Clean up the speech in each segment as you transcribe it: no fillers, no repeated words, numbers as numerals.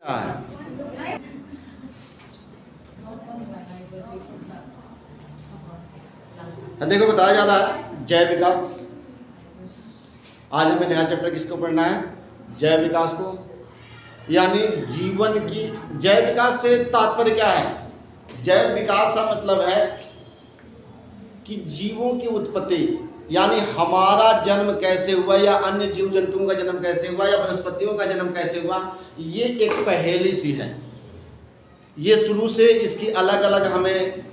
है। देखो बताया जा रहा है जय विकास। आज हमें नया चैप्टर किसको पढ़ना है? जय विकास को, यानी जीवन की। जय विकास से तात्पर्य क्या है? जय विकास का मतलब है कि जीवों की उत्पत्ति, यानी हमारा जन्म कैसे हुआ या अन्य जीव जंतुओं का जन्म कैसे हुआ या वनस्पतियों का जन्म कैसे हुआ, ये एक पहेली सी है। ये शुरू से इसकी अलग अलग हमें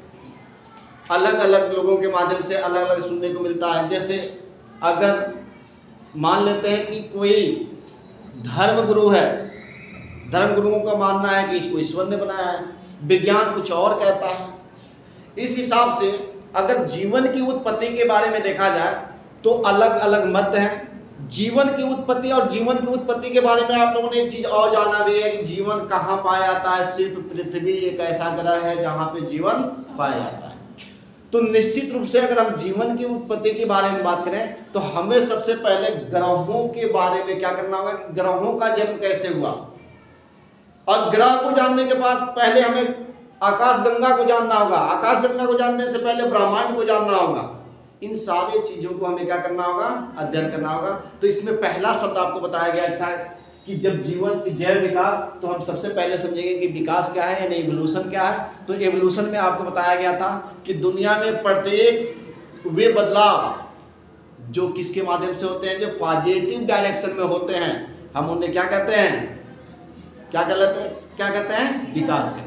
अलग अलग लोगों के माध्यम से अलग अलग सुनने को मिलता है। जैसे अगर मान लेते हैं कि कोई धर्म गुरु है, धर्म गुरुओं का मानना है कि इसको ईश्वर ने बनाया है, विज्ञान कुछ और कहता है। इस हिसाब से अगर जीवन की उत्पत्ति के बारे में देखा जाए तो अलग अलग मत हैं। जीवन की उत्पत्ति और जीवन की उत्पत्ति के बारे में आप लोगों ने एक चीज और जाना भी है कि जीवन कहाँ पाया जाता है। सिर्फ पृथ्वी एक ऐसा ग्रह है जहाँ पे जीवन पाया जाता है। तो निश्चित रूप से अगर हम जीवन की उत्पत्ति के बारे में बात करें तो हमें सबसे पहले ग्रहों के बारे में क्या करना होगा कि ग्रहों का जन्म कैसे हुआ। और ग्रह को जानने के बाद पहले हमें आकाशगंगा को जानना होगा। आकाशगंगा को जानने से पहले ब्रह्मांड को जानना होगा। इन सारे चीजों को हमें क्या करना होगा? अध्ययन करना होगा। तो इसमें पहला शब्द आपको बताया गया था कि जब जीवन की जय विकास, तो हम सबसे पहले समझेंगे कि विकास क्या है यानी एवोल्यूशन क्या है। तो एवोल्यूशन में आपको बताया गया था कि दुनिया में प्रत्येक वे बदलाव जो किसके माध्यम से होते हैं, जो पॉजिटिव डायरेक्शन में होते हैं, हम उन्हें क्या कहते हैं? क्या कहते हैं? विकास कहते हैं।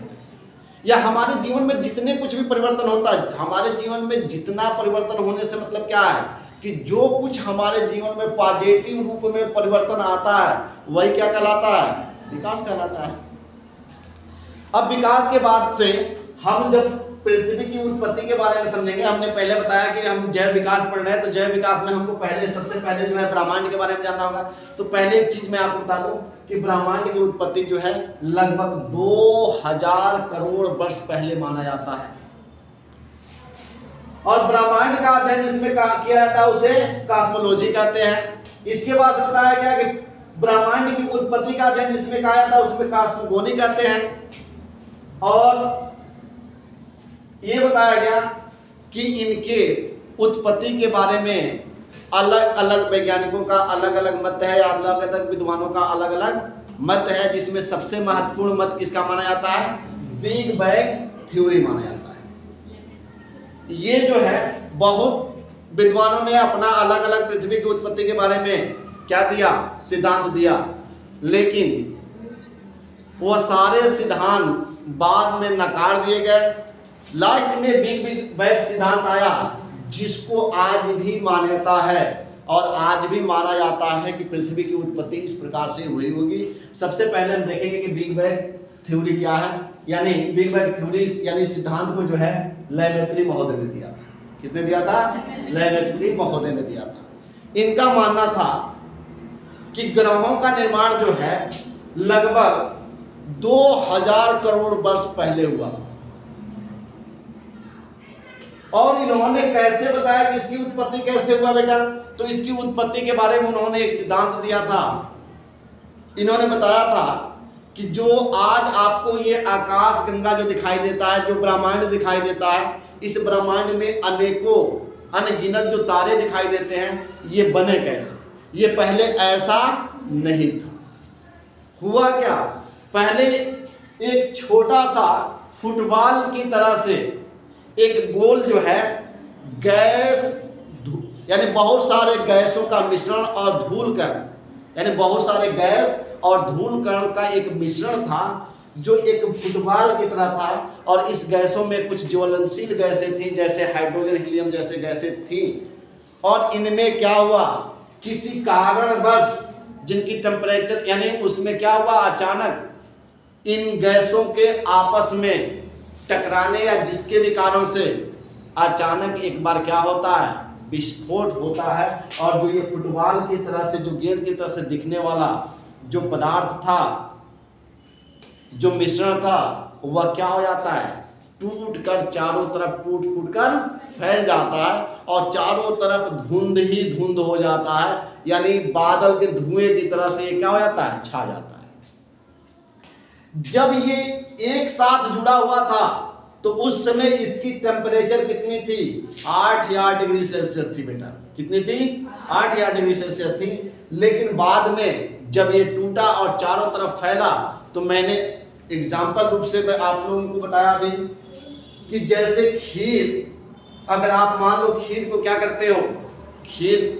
या हमारे जीवन में जितने कुछ भी परिवर्तन होता है, हमारे जीवन में जितना परिवर्तन होने से मतलब क्या है कि जो कुछ हमारे जीवन में पॉजिटिव रूप में परिवर्तन आता है वही क्या कहलाता है? विकास कहलाता है। अब विकास के बाद से हम जब पृथ्वी की उत्पत्ति के बारे में समझेंगे, हमने पहले बताया कि हम जय विकास पढ़ रहे हैं। तो जय विकास में हमको सबसे पहले जो है ब्रह्मांड के बारे में जानना होगा। तो पहले एक चीज मैं आपको बता दूं कि ब्रह्मांड की उत्पत्ति जो है लगभग 2000 करोड़ वर्ष पहले माना जाता है। और ब्रह्मांड का अध्ययन जिसमें किया जाता है उसे कॉस्मोलॉजी कहते हैं। इसके बाद बताया गया कि ब्रह्मांड की उत्पत्ति का अध्ययन जिसमें किया जाता है उसमें कॉस्मोगोनी कहते हैं। और ये बताया गया कि इनके उत्पत्ति के बारे में अलग अलग वैज्ञानिकों का अलग अलग मत है, अलग अलग विद्वानों का अलग अलग मत है, जिसमें सबसे महत्वपूर्ण मत किसका माना जाता है? बिग बैंग थ्योरी माना जाता है। ये जो है बहुत विद्वानों ने अपना अलग अलग पृथ्वी की उत्पत्ति के बारे में क्या दिया? सिद्धांत दिया। लेकिन वो सारे सिद्धांत बाद में नकार दिए गए। लास्ट में बिग बैंग सिद्धांत आया जिसको आज भी मान्यता है और आज भी माना जाता है कि पृथ्वी की उत्पत्ति इस प्रकार से हुई होगी। सबसे पहले हम देखेंगे कि बिग बैंग थ्योरी क्या है। यानी बिग बैंग थ्योरी यानी सिद्धांत को जो है लेमेत्री महोदय ने दिया था। किसने दिया था? लेमेत्री महोदय ने दिया था। इनका मानना था कि ग्रहों का निर्माण जो है लगभग 2000 करोड़ वर्ष पहले हुआ। और इन्होंने कैसे बताया कि इसकी उत्पत्ति कैसे हुआ बेटा? तो इसकी उत्पत्ति के बारे में उन्होंने एक सिद्धांत दिया था। इन्होंने बताया था कि जो आज आपको ये आकाश गंगा जो दिखाई देता है, जो ब्रह्मांड दिखाई देता है, इस ब्रह्मांड में अनेकों अनगिनत जो तारे दिखाई देते हैं, ये बने कैसे? ये पहले ऐसा नहीं था। हुआ क्या? पहले एक छोटा सा फुटबॉल की तरह से एक गोल जो है गैस यानी बहुत सारे गैसों का मिश्रण और धूल कण, यानी बहुत सारे गैस और धूल कण का एक मिश्रण था जो एक फुटबॉल की तरह था। और इस गैसों में कुछ ज्वलनशील गैसें थी, जैसे हाइड्रोजन, हीलियम जैसे गैसें थी। और इनमें क्या हुआ? किसी कारणवश जिनकी टेम्परेचर यानी उसमें क्या हुआ? अचानक इन गैसों के आपस में टकराने या जिसके भी कारण से अचानक एक बार क्या होता है? विस्फोट होता है। और जो ये फुटबॉल की तरह से, जो गेंद की तरह से दिखने वाला जो पदार्थ था, जो मिश्रण था, वह क्या हो जाता है? टूट कर चारों तरफ टूट कर फैल जाता है और चारों तरफ धुंध ही धुंध हो जाता है। यानी बादल के धुएं की तरह से क्या हो जाता है? छा जाता है। जब ये एक साथ जुड़ा हुआ था तो उस समय इसकी टेम्परेचर कितनी थी? 8 या 8 डिग्री सेल्सियस थी बेटा। कितनी थी? 8 या 8 डिग्री सेल्सियस थी। लेकिन बाद में जब ये टूटा और चारों तरफ फैला तो मैंने एग्जाम्पल रूप से आप लोगों को बताया अभी कि जैसे खीर, अगर आप मान लो खीर को क्या करते हो, खीर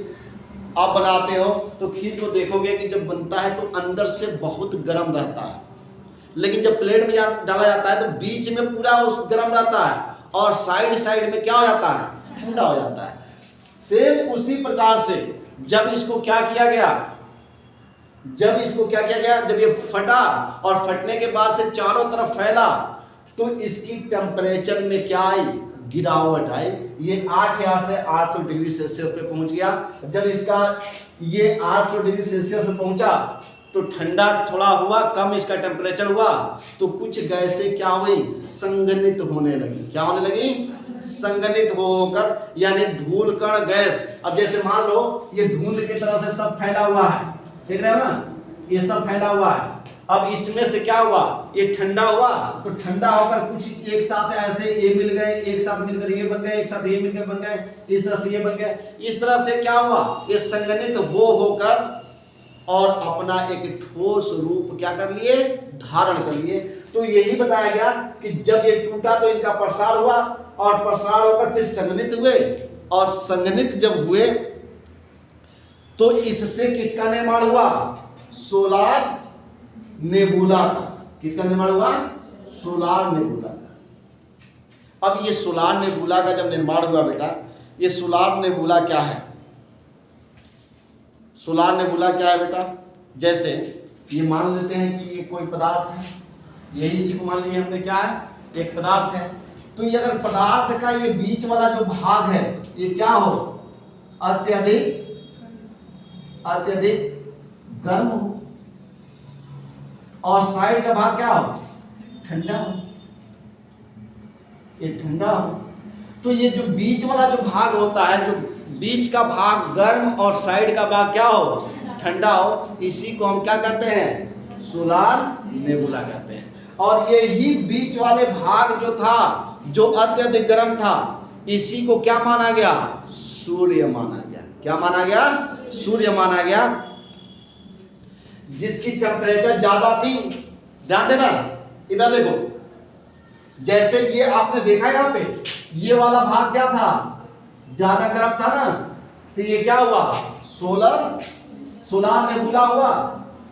आप बनाते हो तो खीर को देखोगे कि जब बनता है तो अंदर से बहुत गर्म रहता है, लेकिन जब प्लेट में डाला जाता है तो बीच में पूरा उस गर्म रहता है और साइड साइड में क्या हो जाता है? ठंडा हो जाता है। सेम उसी प्रकार से जब इसको क्या किया गया, जब ये फटा और फटने के बाद से चारों तरफ फैला तो इसकी टेम्परेचर में क्या आई? गिरावट आई। ये 8 या से 800 डिग्री सेल्सियस पे पहुंच गया। जब इसका ये 800 डिग्री सेल्सियस पे पहुंचा तो ठंडा थोड़ा हुआ, कम इसका टेम्परेचर हुआ तो कुछ गैसें क्या हुई? संघनित होने लगी। क्या होने लगी? संघनित होकर, यानी धूल कण गैस। अब जैसे मान लो ये धुंध की तरह से सब फैला हुआ है, देख रहे हो ना, ये सब फैला हुआ है। अब इसमें से क्या हुआ? ये ठंडा हुआ तो ठंडा होकर कुछ एक साथ ऐसे ये मिल गए, एक साथ मिलकर ये बन गए, एक साथ ये मिलकर बन गए, इस तरह से ये बन गए। इस तरह से क्या हुआ? ये संघनित होकर और अपना एक ठोस रूप क्या कर लिए? धारण कर लिए। तो यही बताया गया कि जब ये टूटा तो इनका प्रसार हुआ और प्रसार होकर फिर संघनित हुए, और संघनित जब हुए तो इससे किसका निर्माण हुआ? सोलार नेबुला का। किसका निर्माण हुआ? सोलार नेबुला का। अब ये सोलार नेबुला का जब निर्माण हुआ बेटा, ये सोलार नेबुला क्या है? सोलार नेबुला क्या है बेटा? जैसे ये मान लेते हैं कि ये कोई पदार्थ है, यही इसी को मान लिया हमने क्या है? एक पदार्थ है। तो ये अगर पदार्थ का ये बीच वाला जो भाग है ये क्या हो? अत्यधिक गर्म हो और साइड का भाग क्या हो? ठंडा हो। ये ठंडा हो तो ये जो बीच वाला जो भाग होता है, जो बीच का भाग गर्म और साइड का भाग क्या हो? ठंडा हो। इसी को हम क्या कहते हैं? सोलार नेबुला कहते हैं। और यही बीच वाले भाग जो था, जो अत्यधिक गर्म था, इसी को क्या माना गया? सूर्य माना गया। क्या माना गया? सूर्य माना गया। जिसकी टेम्परेचर ज्यादा थी, ध्यान देना, इधर देखो, जैसे ये आपने देखा यहाँ पे ये वाला भाग क्या था? ज्यादा गर्म था ना, तो ये क्या हुआ? सोलार नेबुला हुआ।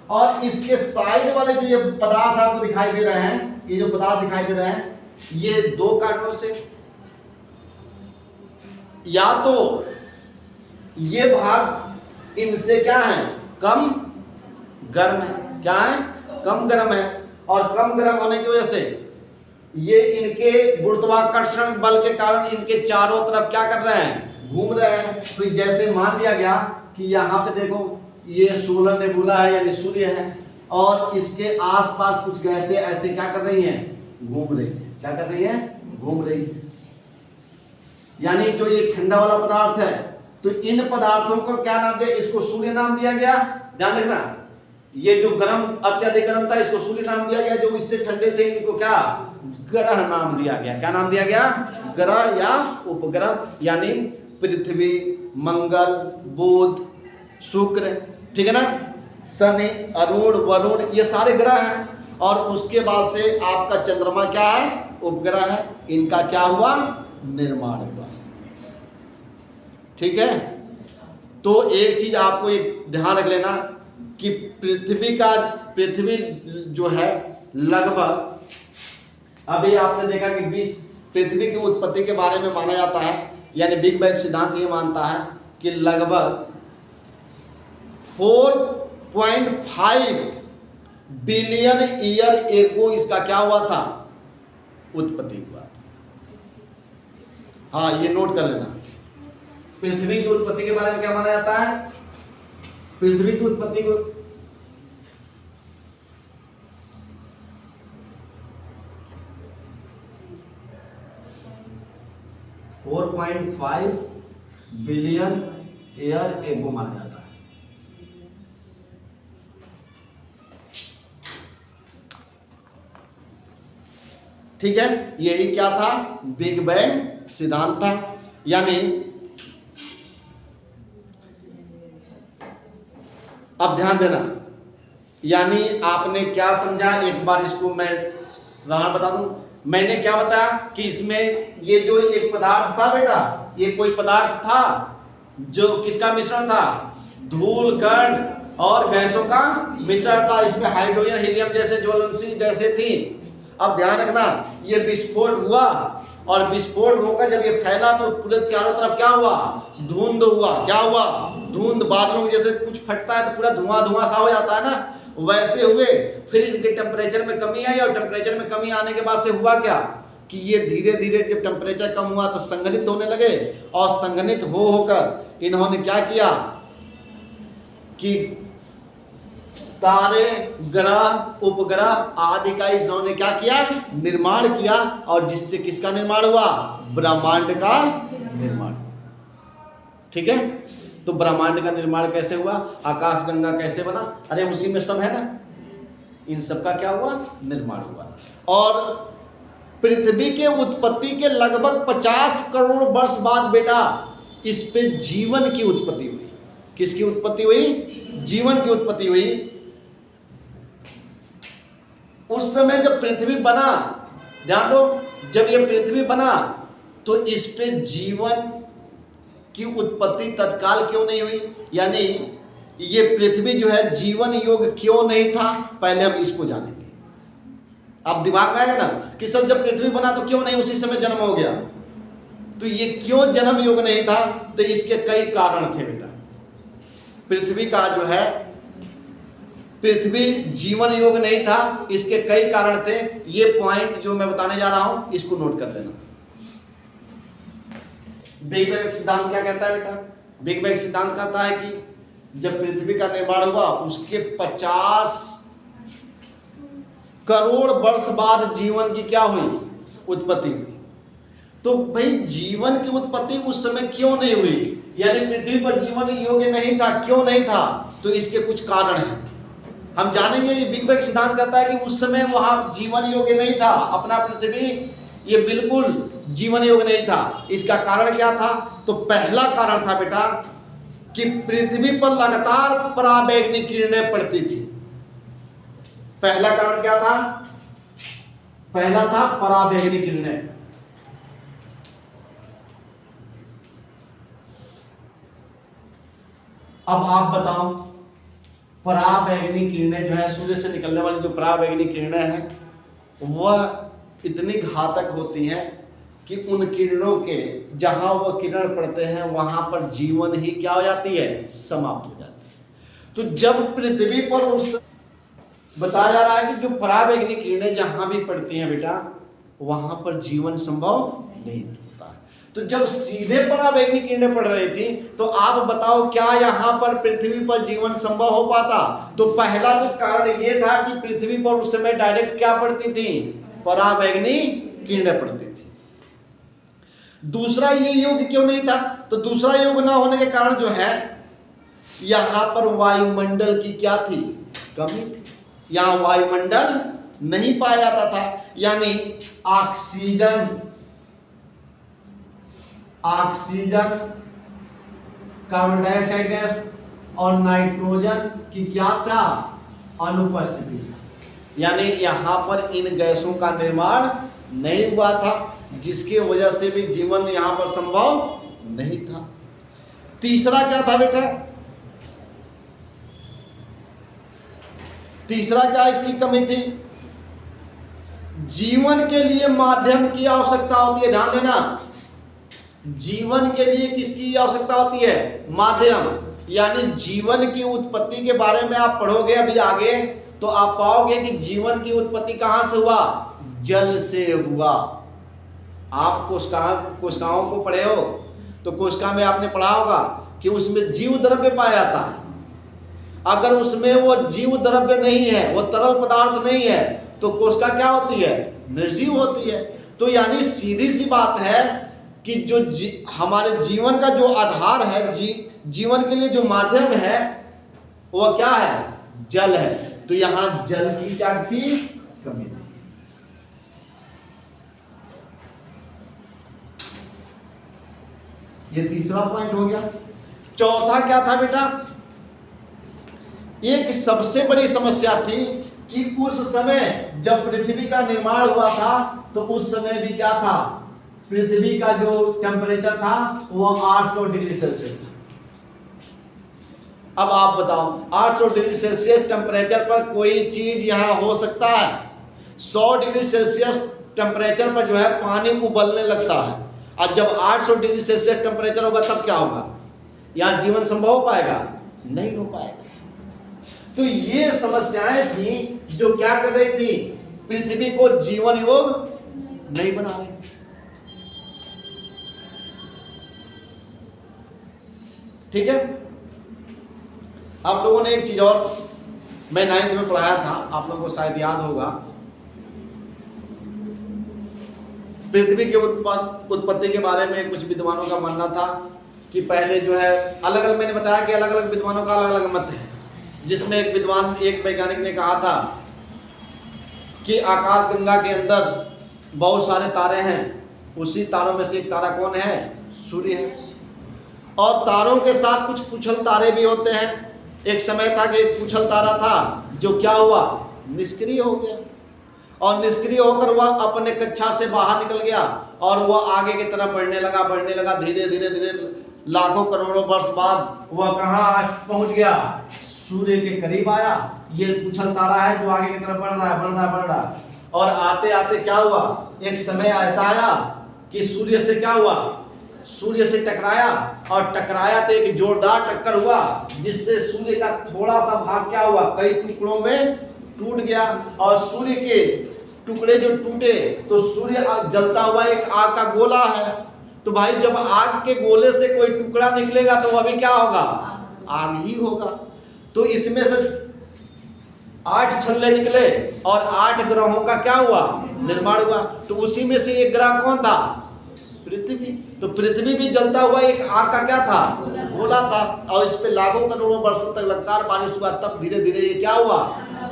और इसके साइड वाले जो ये पदार्थ आपको दिखाई दे रहे हैं, ये जो पदार्थ दिखाई दे रहे हैं, ये दो कारणों से, या तो ये भाग इनसे क्या है? कम गर्म है। क्या है? कम गर्म है। और कम गर्म होने की वजह से ये इनके गुरुत्वाकर्षण बल के कारण इनके चारों तरफ क्या कर रहे हैं? घूम रहे हैं। तो जैसे मान लिया गया कि यहाँ पे देखो ये सोलर नेबुला है, यानी सूर्य है, और इसके आसपास कुछ गैसें ऐसे क्या कर रही हैं? घूम रही है। क्या कर रही है? घूम रही है। यानी जो ये ठंडा वाला पदार्थ है, तो इन पदार्थों को क्या नाम दिया? इसको सूर्य नाम दिया गया। ध्यान रखना, ये जो गर्म, अत्यधिक गर्म था, इसको सूर्य नाम दिया गया। जो इससे ठंडे थे इनको क्या? ग्रह नाम दिया गया। क्या नाम दिया गया? ग्रह या उपग्रह। यानी पृथ्वी, मंगल, बुध, शुक्र, ठीक है ना, शनि, अरुण, वरुण, ये सारे ग्रह हैं। और उसके बाद से आपका चंद्रमा क्या है? उपग्रह है। इनका क्या हुआ? निर्माण हुआ। ठीक है। तो एक चीज आपको एक ध्यान रख लेना कि पृथ्वी जो है लगभग, अभी आपने देखा कि पृथ्वी की उत्पत्ति के बारे में माना जाता है, यानी बिग बैंग सिद्धांत ये मानता है कि लगभग 4.5 बिलियन ईयर एगो इसका क्या हुआ था? उत्पत्ति हुआ। हाँ, ये नोट कर लेना। पृथ्वी की उत्पत्ति के बारे में क्या माना जाता है? पृथ्वी की उत्पत्ति को 4.5 बिलियन ईयर एगो माना जाता है। ठीक है, यही क्या था, बिग बैंग सिद्धांत था। यानी अब ध्यान देना, यानी आपने क्या समझा, एक बार इसको मैं बता दूं। मैंने क्या बताया कि इसमें ये जो एक पदार्थ था बेटा, ये कोई पदार्थ था जो किसका मिश्रण था, धूल कण और गैसों का मिश्रण था। इसमें हाइड्रोजन हीलियम जैसे ज्वलनशील गैसें थी। अब ध्यान रखना, ये विस्फोट हुआ और विस्फोट होकर जब ये फैला तो पूरे चारों तरफ क्या हुआ, धुंध हुआ। क्या हुआ, धुंध। बादलों के जैसे कुछ फटता है तो पूरा धुआं धुआं सा हो जाता है ना, वैसे हुए। फिर इनके टेम्परेचर में कमी आई और टेम्परेचर में कमी आने के बाद से हुआ क्या कि ये धीरे धीरे जब टेम्परेचर कम हुआ तो संघनित होने लगे और संघनित होकर इन्होंने क्या किया कि तारे, ग्रह, उपग्रह आदि का इन्होंने क्या किया, निर्माण किया। और जिससे किसका निर्माण हुआ, ब्रह्मांड का निर्माण। ठीक है, तो ब्रह्मांड का निर्माण कैसे हुआ, आकाश गंगा कैसे बना, अरे उसी में सब है ना, इन सब का क्या हुआ, निर्माण हुआ। और पृथ्वी के उत्पत्ति के लगभग 50 करोड़ वर्ष बाद बेटा इस पे जीवन की उत्पत्ति हुई। किसकी उत्पत्ति हुई, जीवन की उत्पत्ति हुई। उस समय जब पृथ्वी बना, ध्यान दो, जब ये पृथ्वी बना तो इस पे जीवन की उत्पत्ति तत्काल क्यों नहीं हुई, यानी ये पृथ्वी जो है जीवन योग क्यों नहीं था, पहले हम इसको जानेंगे। अब दिमाग में आएगा ना कि सर जब पृथ्वी बना तो क्यों नहीं उसी समय जन्म हो गया, तो ये क्यों जन्म योग नहीं था, तो इसके कई कारण थे बेटा। पृथ्वी का जो है, पृथ्वी जीवन योग नहीं था, इसके कई कारण थे। ये पॉइंट जो मैं बताने जा रहा हूं इसको नोट कर लेना। बिग बैंग सिद्धांत क्या कहता है बेटा, बिग बैंग सिद्धांत कहता है कि जब पृथ्वी का निर्माण हुआ उसके 50 करोड़ वर्ष बाद जीवन की क्या हुई, उत्पत्ति हुई। तो भाई जीवन की उत्पत्ति उस समय क्यों नहीं हुई, यानी पृथ्वी पर जीवन योग्य नहीं था, क्यों नहीं था, तो इसके कुछ कारण हैं, हम जानेंगे। ये बिग बैंग सिद्धांत कहता है कि उस समय वहां जीवन योग्य नहीं था, अपना पृथ्वी ये बिल्कुल जीवन योग्य नहीं था। इसका कारण क्या था, तो पहला कारण था बेटा कि पृथ्वी पर लगातार पराबैंगनी किरणें पड़ती थी। पहला कारण क्या था, पहला था पराबैंगनी किरणें। अब आप बताओ, पराबैंगनी किरणें जो है, सूर्य से निकलने वाली जो पराबैंगनी किरणें हैं वह इतनी घातक होती हैं कि उन किरणों के जहां वह किरण पड़ते हैं वहां पर जीवन ही क्या हो जाती है, समाप्त हो जाती है। तो जब पृथ्वी पर उस बताया जा रहा है कि जो पराबैंगनी किरणें जहां भी पड़ती हैं बेटा वहां पर जीवन संभव नहीं होता है। तो जब सीधे पराबैंगनी किरणें पड़ रही थी तो आप बताओ क्या यहां पर पृथ्वी पर जीवन संभव हो पाता, तो पहला तो कारण यह था कि पृथ्वी पर उस समय डायरेक्ट क्या पड़ती थी, पराबैंगनी किरणें पड़ती थी। दूसरा ये योग क्यों नहीं था, तो दूसरा योग ना होने के कारण जो है यहां पर वायुमंडल की क्या थी, कमी थी। यहां वायुमंडल नहीं पाया जाता था, यानी ऑक्सीजन कार्बन डाइऑक्साइड गैस और नाइट्रोजन की क्या था, अनुपस्थिति था। यानी यहां पर इन गैसों का निर्माण नहीं हुआ था, जिसकी वजह से भी जीवन यहां पर संभव नहीं था। तीसरा क्या था बेटा, तीसरा क्या इसकी कमी थी, जीवन के लिए माध्यम की आवश्यकता होती है। ध्यान देना, जीवन के लिए किसकी आवश्यकता होती है, माध्यम। यानी जीवन की उत्पत्ति के बारे में आप पढ़ोगे अभी आगे तो आप पाओगे कि जीवन की उत्पत्ति कहां से हुआ, जल से हुआ। आप कोशिकाओं को पढ़े हो तो कोशिका में आपने पढ़ा होगा कि उसमें जीव द्रव्य पाया जाता है। अगर उसमें वो जीव द्रव्य नहीं है, वो तरल पदार्थ नहीं है, तो कोशिका क्या होती है, निर्जीव होती है। तो यानी सीधी सी बात है कि जो हमारे जीवन का जो आधार है, जीवन के लिए जो माध्यम है वो क्या है, जल है। तो यहां जल की क्या थी, कमी थी। ये तीसरा पॉइंट हो गया। चौथा क्या था बेटा, एक सबसे बड़ी समस्या थी कि उस समय जब पृथ्वी का निर्माण हुआ था तो उस समय भी क्या था, पृथ्वी का जो टेम्परेचर था वो 800 डिग्री सेल्सियस था। अब आप बताओ 800 डिग्री सेल्सियस टेम्परेचर पर कोई चीज यहां हो सकता है? 100 डिग्री सेल्सियस टेम्परेचर पर जो है पानी उबलने लगता है, और जब 800 डिग्री सेल्सियस टेम्परेचर होगा तब क्या होगा? यहां जीवन संभव हो पाएगा? नहीं हो पाएगा। तो ये समस्याएं थी जो क्या कर रही थी, पृथ्वी को जीवन योग नहीं बना रही। ठीक है, आप लोगों ने एक चीज और मैं 9th में पढ़ाया था, आप लोगों को शायद याद होगा, पृथ्वी के उत्पत्ति के बारे में कुछ विद्वानों का मानना था कि पहले जो है अलग अलग, मैंने बताया कि अलग अलग विद्वानों का अलग अलग मत है, जिसमें एक विद्वान, एक वैज्ञानिक ने कहा था कि आकाश गंगा के अंदर बहुत सारे तारे हैं, उसी तारों में से एक तारा कौन है? सूर्य है। और तारों के साथ कुछ पुछल तारे भी होते हैं। एक समय था कि एक पुछल तारा था जो क्या हुआ, निष्क्रिय हो गया, और निष्क्रिय होकर वह अपने कक्षा से बाहर निकल गया और वह आगे की तरफ बढ़ने लगा। धीरे धीरे धीरे लाखों करोड़ों वर्ष बाद वह कहाँ पहुंच गया? सूर्य के करीब आया। ये पुछल तारा है जो आगे की तरफ बढ़ रहा है। और आते आते क्या हुआ, एक समय ऐसा आया कि सूर्य से क्या हुआ, सूर्य से टकराया, और टकराया तो एक जोरदार टक्कर हुआ जिससे सूर्य का थोड़ा सा भाग क्या हुआ, कई टुकड़ों में टूट गया। और सूर्य के टुकड़े जो टूटे तो सूर्य जलता हुआ एक आग का गोला है। तो भाई जब आग के गोले से कोई टुकड़ा निकलेगा तो वह भी क्या होगा, आग ही होगा। तो इसमें से 8 छल्ले निकले और 8 ग्रहों का क्या हुआ, निर्माण हुआ। तो उसी में से एक ग्रह कौन था, पृथ्वी। तो पृथ्वी भी जलता हुआ एक आग का क्या था, गोला था, और इस पे लाखों करोड़ों वर्षों तक लगातार बारिश हुआ। तब धीरे धीरे ये क्या हुआ,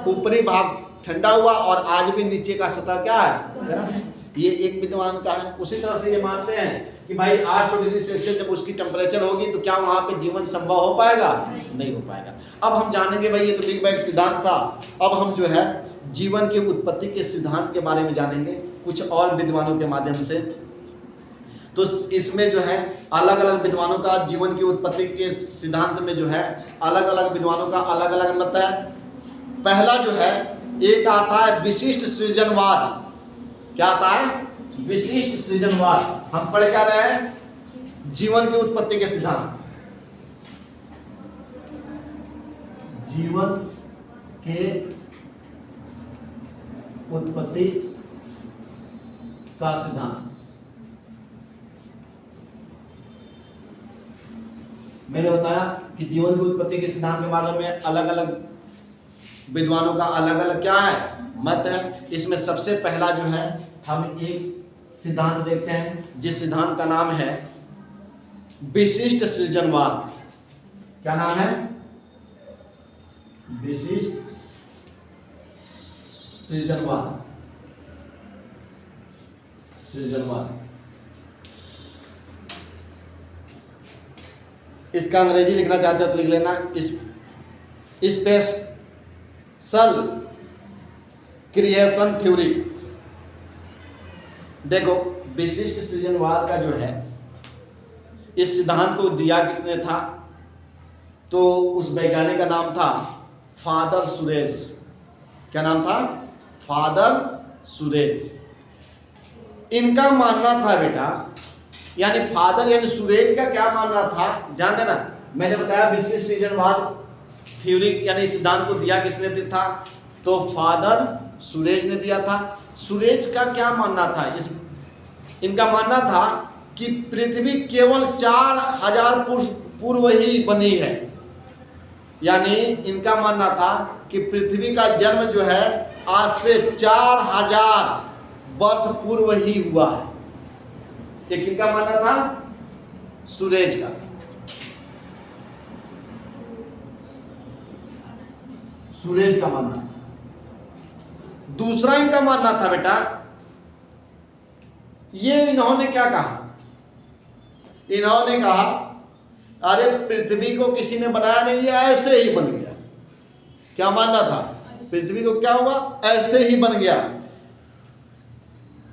ऊपरी भाग ठंडा हुआ, और आज भी नीचे का सतह क्या है, ये एक विद्वान का है। उसी तरह से ये मानते हैं कि भाई 800 डिग्री सेल्सियस जब उसकी टेम्परेचर होगी तो क्या वहां पे जीवन संभव हो पाएगा? नहीं हो पाएगा। अब हम जानेंगे, भाई ये तो बिग बैंग सिद्धांत था, अब हम जो है जीवन की उत्पत्ति के सिद्धांत के बारे में जानेंगे कुछ और विद्वानों के माध्यम से। तो इसमें जो है अलग अलग विद्वानों का जीवन की उत्पत्ति के सिद्धांत में जो है अलग अलग विद्वानों का अलग अलग मत है। पहला जो है एक आता है विशिष्ट सृजनवाद। क्या आता है? विशिष्ट सृजनवाद। हम पढ़ क्या रहे हैं? जीवन की उत्पत्ति के सिद्धांत। जीवन के उत्पत्ति का सिद्धांत। मैंने बताया कि जीवन की उत्पत्ति के सिद्धांत के बारे में अलग अलग विद्वानों का अलग अलग क्या है, मत है। इसमें सबसे पहला जो है हम एक सिद्धांत देखते हैं जिस सिद्धांत का नाम है विशिष्ट सृजनवाद। क्या नाम है? विशिष्ट सृजनवाद। इसका अंग्रेजी लिखना चाहते हो तो लिख लेना, स्पेशल क्रिएशन थ्योरी। देखो विशिष्ट सृजनवाद का जो है इस सिद्धांत को दिया किसने था, तो उस वैज्ञानिक का नाम था फादर सुरेश। क्या नाम था? फादर सुरेश। इनका मानना था बेटा, यानी फादर यानी सुरेश का क्या मानना था, ध्यान देना। मैंने बताया विशिष्ट सृजनवाद थ्योरी यानी सिद्धांत को दिया किसने था, तो फादर सुरेश ने दिया था। सुरेश का क्या मानना था, इनका मानना था कि पृथ्वी केवल 4000 पूर्व ही बनी है। यानी इनका मानना था कि पृथ्वी का जन्म जो है आज से 4000 वर्ष पूर्व ही हुआ है। ये किनका मानना था? सुरेश का। सुरेश का मानना। दूसरा इनका मानना था बेटा, ये इन्होंने क्या कहा इन्होंने कहा अरे पृथ्वी को किसी ने बनाया नहीं, ये ऐसे ही बन गया। क्या मानना था? पृथ्वी को क्या हुआ? ऐसे ही बन गया।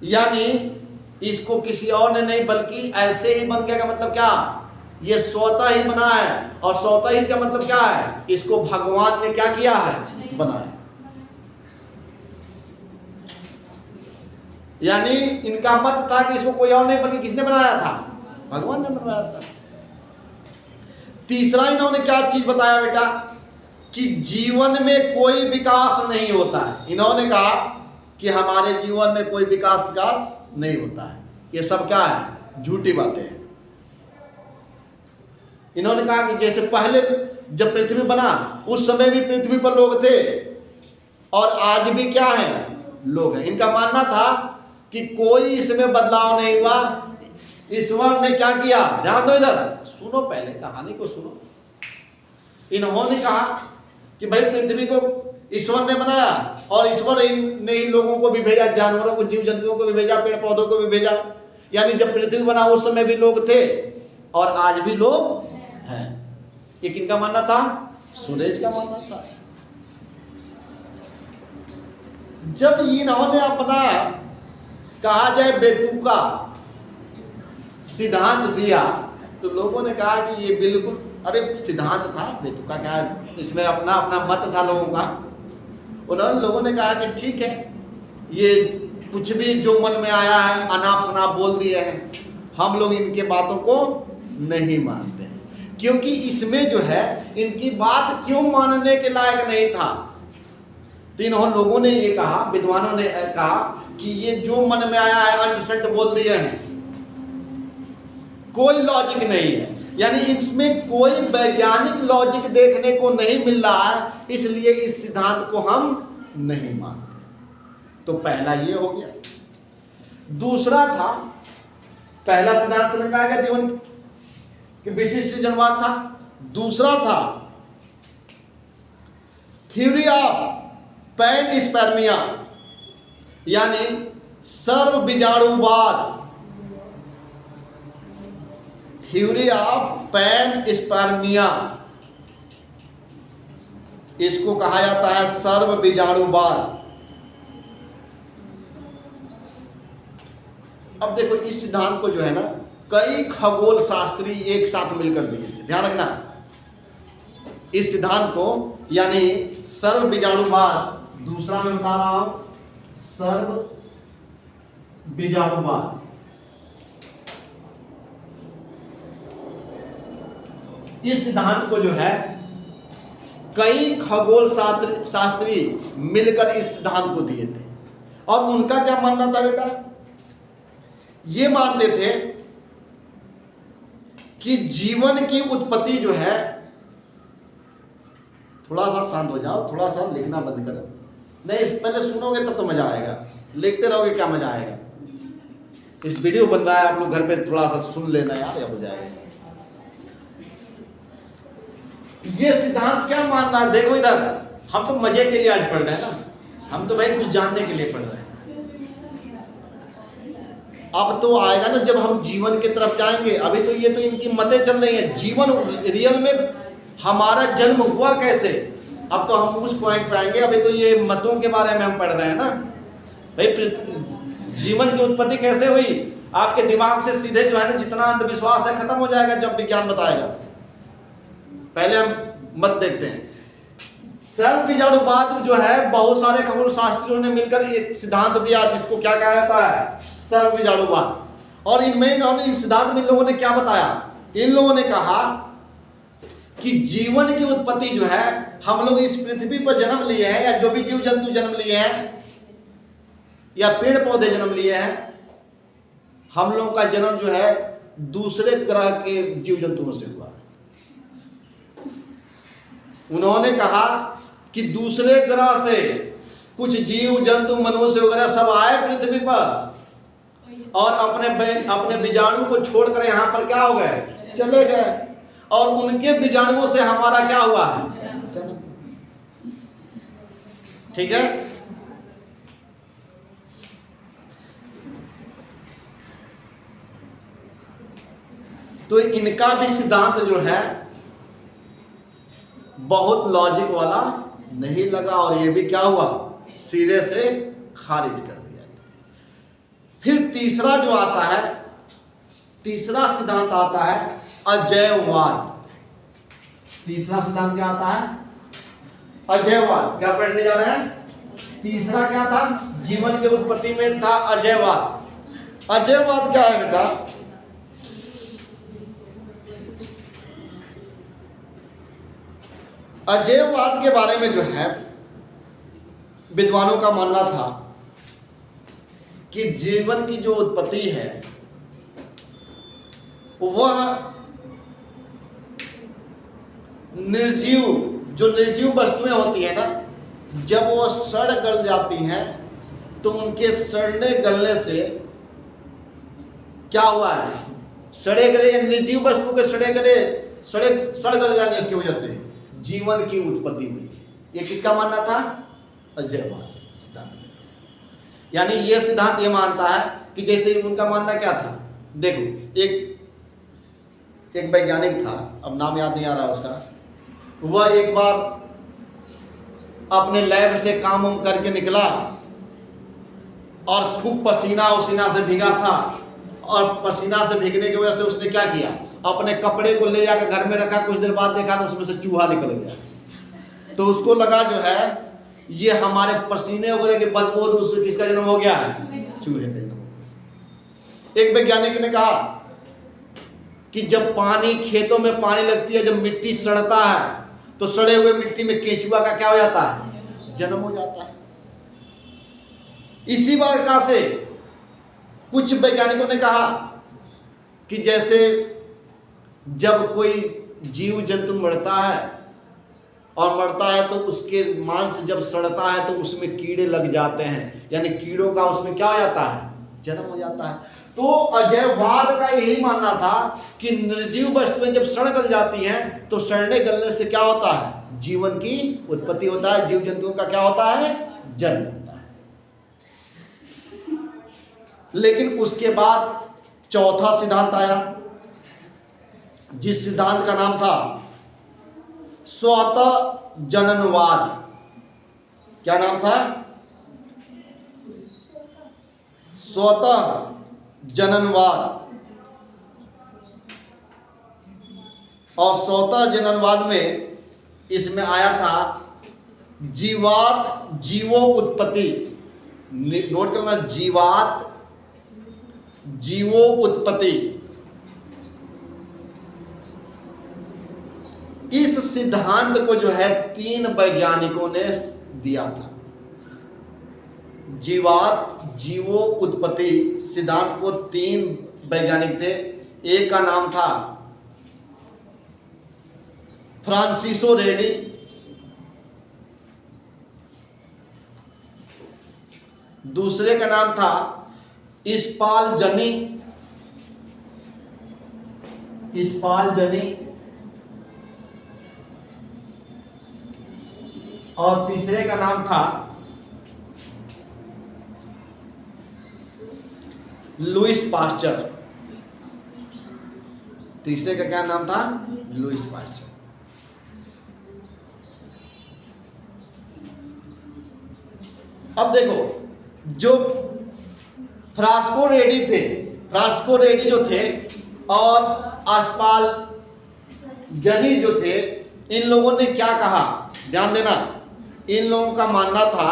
यानी इसको किसी और ने नहीं बल्कि ऐसे ही बन गया का मतलब क्या? ये स्वतः ही बना है। और स्वतः ही का मतलब क्या है? इसको भगवान ने क्या किया है? बनाया। यानी इनका मत था कि इसको कोई और नहीं बल्कि किसने बनाया था? भगवान ने बनाया था। तीसरा इन्होंने क्या चीज बताया बेटा? कि जीवन में कोई विकास नहीं होता है। इन्होंने कहा कि हमारे जीवन में कोई विकास नहीं होता है। ये सब क्या है? झूठी बातें हैं। इन्होंने कहा कि जैसे पहले जब पृथ्वी बना उस समय भी पृथ्वी पर लोग थे और आज भी क्या है? लोग हैं। इनका मानना था कि कोई इसमें बदलाव नहीं हुआ। ईश्वर ने क्या किया? ध्यान दो, इधर सुनो, पहले कहानी को सुनो। इन्होंने कहा कि भाई पृथ्वी को ईश्वर ने बनाया और ईश्वर ने ही लोगों को भी भेजा, जानवरों को, जीव जंतुओं को भी भेजा, पेड़ पौधों को भी भेजा। यानी जब पृथ्वी बना उस समय भी लोग थे और आज भी लोग हैं। ये किनका मानना था? सुरेश का मानना था। जब इन्होंने अपना कहा जाए बेतुका सिद्धांत दिया तो लोगों ने कहा कि ये बिल्कुल, अरे सिद्धांत था, बेतुका क्या है? इसमें अपना अपना मत था लोगों का। उन्होंने लोगों ने कहा कि ठीक है, ये कुछ भी जो मन में आया है अनाप शनाप बोल दिए हैं, हम लोग इनके बातों को नहीं मानते हैं। क्योंकि इसमें जो है इनकी बात क्यों मानने के लायक नहीं था। तो इन लोगों ने ये कहा, विद्वानों ने कहा कि ये जो मन में आया है अनसेंट बोल दिए हैं, कोई लॉजिक नहीं है। यानी इसमें कोई वैज्ञानिक लॉजिक देखने को नहीं मिल रहा है, इसलिए इस सिद्धांत को हम नहीं मानते। तो पहला ये हो गया। दूसरा था, पहला सिद्धांत समझ में आ गया, जीवन कि विशिष्ट जनवाद था। दूसरा था थ्योरी ऑफ पैनस्पर्मिया, यानी सर्वबीजाणुवाद। थ्योरी ऑफ पैनस्पर्मिया, इसको कहा जाता है सर्वबीजाणुवाद। अब देखो इस सिद्धांत को जो है ना कई खगोल शास्त्री एक साथ मिलकर दिए थे। ध्यान रखना इस सिद्धांत को, यानी सर्वबीजाणुवाद। दूसरा मैं बता रहा हूं सर्वबीजाणुवाद। इस सिद्धांत को जो है कई खगोल शास्त्री मिलकर इस सिद्धांत को दिए थे। और उनका क्या मानना था बेटा? ये मानते थे कि जीवन की उत्पत्ति जो है, थोड़ा सा शांत हो जाओ, थोड़ा सा लिखना बंद करो। नहीं, पहले सुनोगे तब तो मजा आएगा, लिखते रहोगे क्या मजा आएगा। इस वीडियो बन रहा है, आप लोग घर पे थोड़ा सा सुन लेना यार, या हो जाएगा। ये सिद्धांत क्या मानना है? देखो इधर, हम तो मजे के लिए आज पढ़ रहे हैं ना, हम तो भाई कुछ जानने के लिए पढ़ रहे हैं। अब तो आएगा ना जब हम जीवन की तरफ जाएंगे। अभी तो ये तो इनकी मतें चल रही हैं, जीवन रियल में हमारा जन्म हुआ कैसे, अब तो हम उस पॉइंट पे आएंगे। अभी तो ये मतों के बारे में हम पढ़ रहे हैं ना भाई, जीवन की उत्पत्ति कैसे हुई। आपके दिमाग से सीधे जो है ना जितना अंधविश्वास है खत्म हो जाएगा जब विज्ञान बताएगा। पहले हम मत देखते हैं। सर्वबीजाणुवाद जो है बहुत सारे खगोल शास्त्रियों ने मिलकर एक सिद्धांत दिया जिसको क्या कहा जाता है? सर्वबीजाणुवाद। और इनमें इन्होंने इन सिद्धांत में इन लोगों ने क्या बताया? इन लोगों ने कहा कि जीवन की उत्पत्ति जो है, हम लोग इस पृथ्वी पर जन्म लिए हैं, या जो भी जीव जंतु जन्म लिए हैं या पेड़ पौधे जन्म लिए हैं, हम लोग का जन्म जो है दूसरे ग्रह के जीव जंतुओं से हुआ। उन्होंने कहा कि दूसरे ग्रह से कुछ जीव जंतु मनुष्य वगैरह सब आए पृथ्वी पर और अपने बीजाणु को छोड़कर यहां पर क्या हो गए? चले गए। और उनके बीजाणुओं से हमारा क्या हुआ है? ठीक है। तो तो इनका भी सिद्धांत जो है बहुत लॉजिक वाला नहीं लगा और ये भी क्या हुआ, सिरे से खारिज कर दिया। फिर तीसरा जो आता है, तीसरा सिद्धांत आता है अजैववाद। तीसरा सिद्धांत क्या आता है? अजैववाद। क्या पढ़ने जा रहे हैं? तीसरा क्या था? जीवन की उत्पत्ति में था अजैववाद। अजैववाद क्या है बेटा? अजैववाद के बारे में जो है विद्वानों का मानना था कि जीवन की जो उत्पत्ति है वह निर्जीव, जो निर्जीव वस्तुएं होती है ना, जब वो सड़ गल जाती हैं तो उनके सड़ने गलने से क्या हुआ है, सड़े गले निर्जीव वस्तु के सड़ गल जाने इसकी वजह से जीवन की उत्पत्ति हुई। ये किसका मानना था? अजैववाद सिद्धांत। यानी ये सिद्धांत ये मानता है कि जैसे उनका मानना क्या था, देखो एक वैज्ञानिक था, अब नाम याद नहीं आ रहा उसका, वह एक बार अपने लैब से काम करके निकला और खूब पसीना उसीना से भीगा था, और पसीना से भीगने की वजह से उसने क्या किया, अपने कपड़े को ले जाकर घर में रखा। कुछ देर बाद देखा तो उसमें से चूहा निकल गया। तो उसको लगा जो है ये हमारे पसीने वगैरह के बदबू से किसका जन्म हो गया है? चूहे का जन्म। एक वैज्ञानिक ने कहा कि जब पानी, खेतों में पानी लगती है, जब मिट्टी सड़ता है तो सड़े हुए मिट्टी में केंचुआ का क्या हो जाता है? जन्म हो जाता है। इसी प्रकार से कुछ वैज्ञानिकों ने कहा कि जैसे जब कोई जीव जंतु मरता है और मरता है तो उसके मांस जब सड़ता है तो उसमें कीड़े लग जाते हैं, यानी कीड़ों का उसमें क्या हो जाता है? जन्म हो जाता है। तो अजैववाद का यही मानना था कि निर्जीव वस्तुएं जब सड़ गल जाती हैं तो सड़ने गलने से क्या होता है? जीवन की उत्पत्ति होता है, जीव जंतुओं का क्या होता है? जन्म होता है। लेकिन उसके बाद चौथा सिद्धांत आया, जिस सिद्धांत का नाम था स्वतः जननवाद। क्या नाम था? स्वतः जननवाद। और स्वतः जननवाद में इसमें आया था जीवात जीवो उत्पत्ति। नोट करना, जीवात जीवो उत्पत्ति। इस सिद्धांत को जो है 3 वैज्ञानिकों ने दिया था। जीवात जीवो उत्पत्ति सिद्धांत को 3 वैज्ञानिक थे। एक का नाम था फ्रांसिसो रेडी, दूसरे का नाम था इस्पाल जनी, और तीसरे का नाम था लुइस पास्चर। तीसरे का क्या नाम था? Louis Pasteur. अब देखो, जो फ्रांसिसो रेडी जो थे और अस्पाल जनी जो थे, इन लोगों ने क्या कहा, ध्यान देना। इन लोगों का मानना था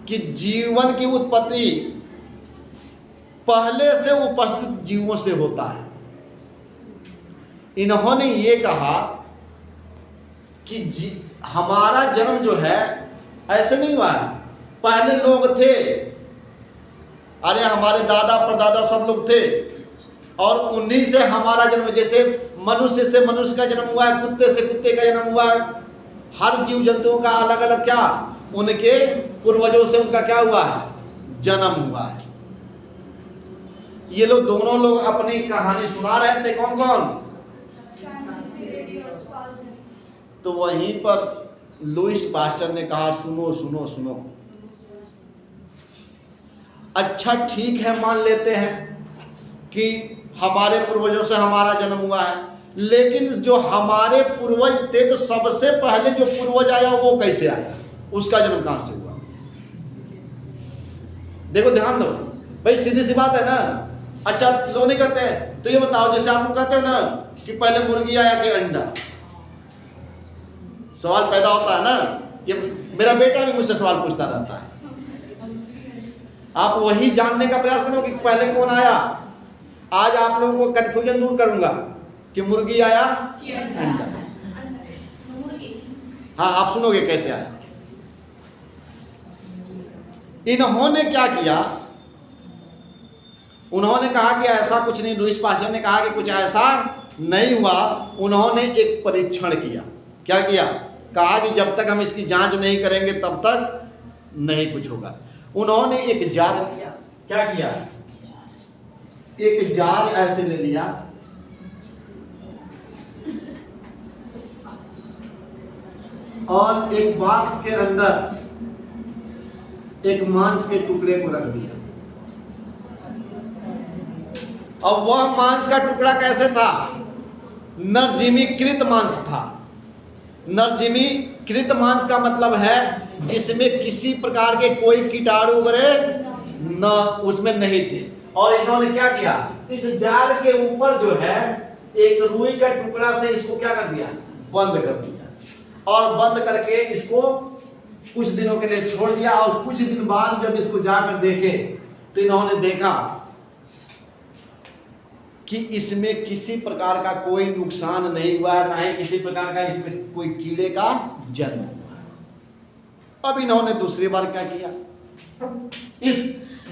कि जीवन की उत्पत्ति पहले से उपस्थित जीवों से होता है। इन्होंने ये कहा कि हमारा जन्म जो है ऐसे नहीं हुआ है, पहले लोग थे, अरे हमारे दादा परदादा सब लोग थे, और उन्हीं से हमारा जन्म, जैसे मनुष्य से मनुष्य का जन्म हुआ है, कुत्ते से कुत्ते का जन्म हुआ है, हर जीव जंतुओं का अलग अलग क्या, उनके पूर्वजों से उनका क्या हुआ है? जन्म हुआ है। ये लोग दोनों लोग अपनी कहानी सुना रहे थे। कौन कौन? तो वहीं पर लुइस पास्चर ने कहा, सुनो सुनो सुनो, अच्छा ठीक है, मान लेते हैं कि हमारे पूर्वजों से हमारा जन्म हुआ है, लेकिन जो हमारे पूर्वज थे तो सबसे पहले जो पूर्वज आया वो कैसे आया, उसका जन्म कहां से हुआ? देखो ध्यान दो भाई, सीधी सी बात है ना। अच्छा लोग नहीं करते हैं, तो ये बताओ, जैसे आप लोग कहते हो ना कि पहले मुर्गी आया कि अंडा, सवाल पैदा होता है ना। ये मेरा बेटा भी मुझसे सवाल पूछता रहता है। आप वही जानने का प्रयास करो कि पहले कौन आया। आज आप लोगों को कंफ्यूजन दूर करूंगा कि मुर्गी आया अंडा। हाँ, आप सुनोगे कैसे आया। इन्होंने क्या किया, उन्होंने कहा कि ऐसा कुछ नहीं, लुईस पास्चर ने कहा कि कुछ ऐसा नहीं हुआ। उन्होंने एक परीक्षण किया। क्या किया? कहा कि जब तक हम इसकी जांच नहीं करेंगे तब तक नहीं कुछ होगा। उन्होंने एक जार लिया। क्या किया? एक जार ऐसे ले लिया, और एक बॉक्स के अंदर एक मांस के टुकड़े को रख दिया। और वह मांस का टुकड़ा कैसे था? निर्जीवीकृत मांस था। निर्जीवीकृत मांस का मतलब है जिसमें किसी प्रकार के कोई कीटाणु वगैरह न उसमें नहीं थे। और इन्होंने क्या किया, इस जाल के ऊपर जो है एक रुई का टुकड़ा से इसको क्या कर दिया, बंद कर दिया। और बंद करके इसको कुछ दिनों के लिए छोड़ दिया। और कुछ दिन बाद जब इसको जाकर देखे तो इन्होंने देखा कि इसमें किसी प्रकार का कोई नुकसान नहीं हुआ, ना ही किसी प्रकार का इसमें कोई कीड़े का जन्म हुआ। अब इन्होंने दूसरी बार क्या किया,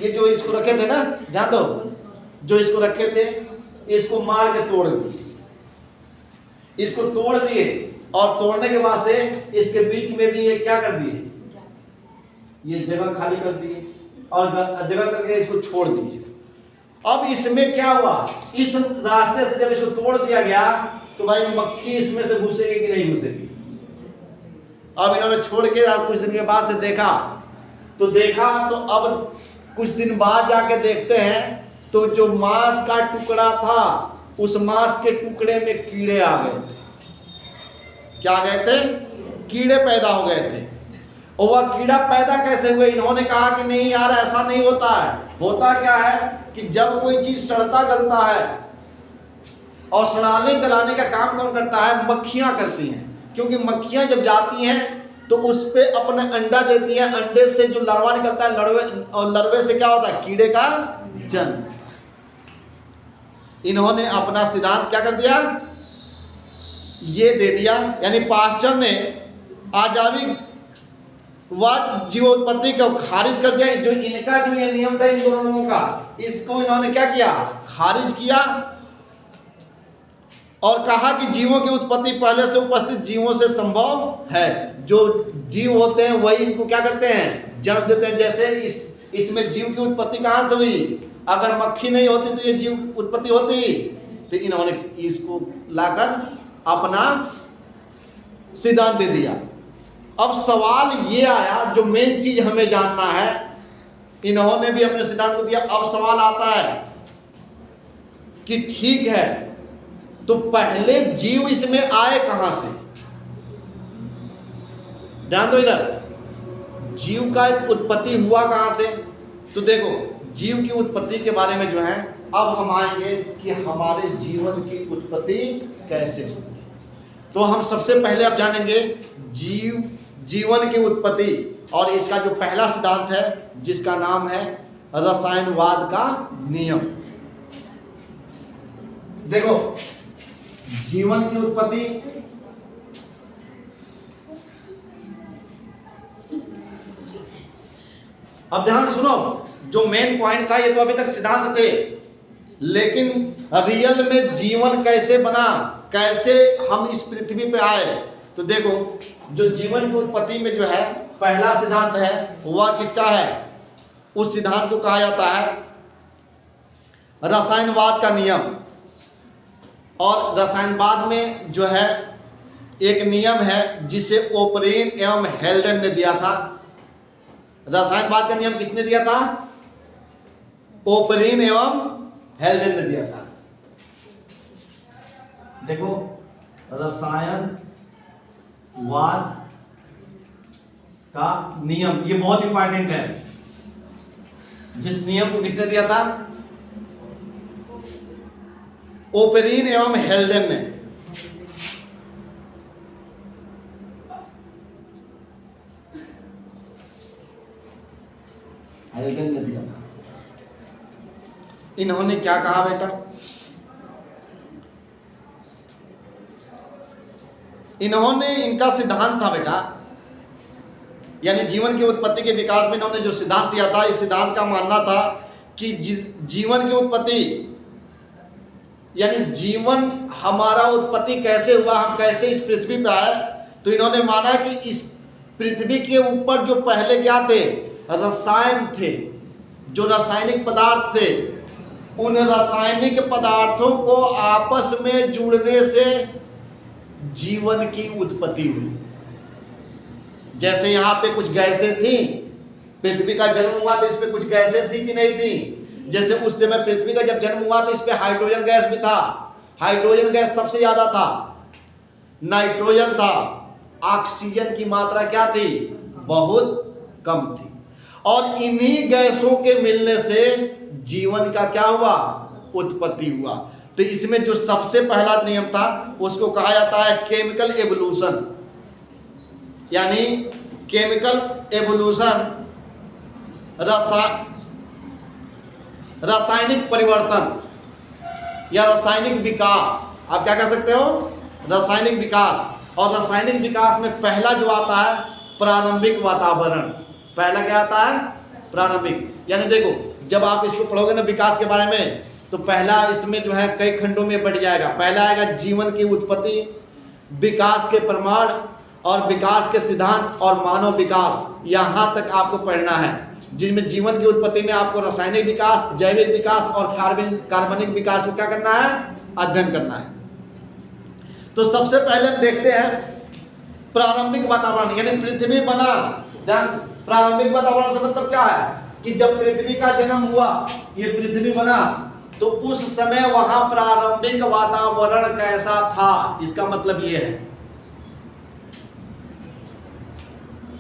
ये जो इसको रखे थे ना, ध्यान दो, जो इसको रखे थे इसको मार के तोड़ दिए। इसको तोड़ दिए और तोड़ने के बाद से इसके बीच में भी ये क्या कर दिए, ये जगह खाली कर दिए और जगह करके इसको छोड़ दीजिए। अब इसमें क्या हुआ, इस रास्ते से जब इसको तोड़ दिया गया तो भाई मक्खी इसमें से घुसेगी कि नहीं घुसेगी। अब इन्होंने छोड़ के अब कुछ दिन के बाद से देखा तो अब कुछ दिन बाद जाके देखते हैं तो जो मांस का टुकड़ा था उस मांस के टुकड़े में कीड़े आ गए थे। क्या आ गए थे? कीड़े पैदा हो गए थे। और वह कीड़ा पैदा कैसे हुए? इन्होंने कहा कि नहीं यार, ऐसा नहीं होता है। होता क्या है कि जब कोई चीज सड़ता गलता है, और सड़ाने गलाने का काम कौन करता है? मक्खियां करती हैं। क्योंकि मक्खियां जब जाती हैं तो उस पे अपना अंडा देती हैं। अंडे से जो लार्वा निकलता है, और लार्वे से क्या होता है? कीड़े का जन्म। इन्होंने अपना सिद्धांत क्या कर दिया, ये दे दिया। यानी पास्चर ने आजाविक जीवोत्पत्ति को खारिज कर दिया। जो इनका जो ये नियम था इन दोनों लोगों का, इसको इन्होंने क्या किया, खारिज किया। और कहा कि जीवों की उत्पत्ति पहले से उपस्थित जीवों से संभव है। जो जीव होते हैं वही इनको क्या करते हैं, जन्म देते हैं। जैसे इसमें जीव की उत्पत्ति कहां से हुई? अगर मक्खी नहीं होती तो ये जीव उत्पत्ति होती। तो इन्होंने इसको लाकर अपना सिद्धांत दे दिया। अब सवाल ये आया, जो मेन चीज हमें जानना है, इन्होंने भी अपने सिद्धांत को दिया। अब सवाल आता है कि ठीक है, तो पहले जीव इसमें आए कहां से? ध्यान दो इधर, जीव का उत्पत्ति हुआ कहां से? तो देखो, जीव की उत्पत्ति के बारे में जो है अब हम आएंगे कि हमारे जीवन की उत्पत्ति कैसे हुई। तो हम सबसे पहले अब जानेंगे जीवन की उत्पत्ति, और इसका जो पहला सिद्धांत है जिसका नाम है रसायनवाद का नियम। देखो, जीवन की उत्पत्ति, अब ध्यान से सुनो, जो मेन पॉइंट था ये तो अभी तक सिद्धांत थे, लेकिन रियल में जीवन कैसे बना, कैसे हम इस पृथ्वी पे आए। तो देखो, जो जीवन की उत्पत्ति में जो है पहला सिद्धांत है वह किसका है? उस सिद्धांत को कहा जाता है रसायनवाद का नियम। और रसायनवाद में जो है एक नियम है जिसे ओपरेन एवं हेल्डन ने दिया था। रसायनवाद का नियम किसने दिया था? ओपरेन एवं हेल्डन ने दिया था। देखो रसायनवाद का नियम, ये बहुत इंपॉर्टेंट है। जिस नियम को किसने दिया था? ओपेरिन एवं हेल्डेन ने। हेल्डेन ने दिया था। इन्होंने क्या कहा बेटा? इन्होंने, इनका सिद्धांत था बेटा, यानी जीवन की उत्पत्ति के विकास में इन्होंने जो सिद्धांत दिया था, इस सिद्धांत का मानना था कि जीवन की उत्पत्ति, यानी जीवन हमारा उत्पत्ति कैसे हुआ, हम कैसे इस पृथ्वी पर आए, तो इन्होंने माना कि इस पृथ्वी के ऊपर जो पहले क्या थे? रसायन थे, जो रासायनिक पदार्थ थे, उन रासायनिक पदार्थों को आपस में जुड़ने से जीवन की उत्पत्ति हुई। जैसे यहाँ पे कुछ गैसें थी, पृथ्वी का जन्म हुआ तो इस पे कुछ गैसें थी कि नहीं थी? जैसे उस समय पृथ्वी का जब जन्म हुआ तो इस पे हाइड्रोजन गैस भी था, हाइड्रोजन गैस सबसे ज्यादा था, नाइट्रोजन था, ऑक्सीजन की मात्रा क्या थी? बहुत कम थी। और इन्हीं गैसों के मिलने से जीवन का क्या हुआ? उत्पत्ति हुआ। तो इसमें जो सबसे पहला नियम था उसको कहा जाता है केमिकल एवोल्यूशन, यानी केमिकल एवोल्यूशन, रासायनिक परिवर्तन या रासायनिक विकास, आप क्या कह सकते हो? रासायनिक विकास। और रासायनिक विकास में पहला जो आता है प्रारंभिक वातावरण। पहला क्या आता है? प्रारंभिक। यानी देखो जब आप इसको पढ़ोगे ना विकास के बारे में, तो पहला इसमें जो है कई खंडों में बढ़ जाएगा। पहला आएगा जीवन की उत्पत्ति, विकास के प्रमाण और विकास के सिद्धांत और मानव विकास, यहाँ तक आपको पढ़ना है, जिनमें जीवन की उत्पत्ति में आपको रासायनिक विकास, जैविक विकास और कार्बनिक विकास को क्या करना है? अध्ययन करना है। तो सबसे पहले हम देखते हैं प्रारंभिक वातावरण, यानी पृथ्वी बना। प्रारंभिक वातावरण से मतलब क्या है कि जब पृथ्वी का जन्म हुआ, ये पृथ्वी बना, तो उस समय वहां प्रारंभिक वातावरण कैसा था, इसका मतलब ये है।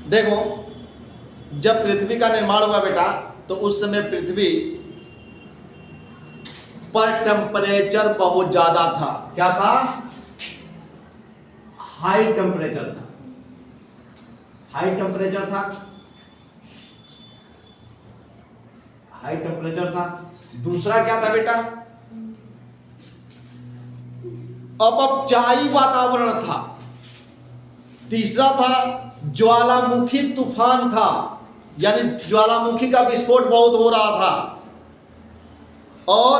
देखो जब पृथ्वी का निर्माण हुआ बेटा, तो उस समय पृथ्वी पर टेम्परेचर बहुत ज्यादा था। क्या था? हाई टेम्परेचर था, हाई टेम्परेचर था, हाई टेम्परेचर था। दूसरा क्या था बेटा? अपचायी वातावरण था। तीसरा था ज्वालामुखी तूफान था, यानी ज्वालामुखी का विस्फोट बहुत हो रहा था। और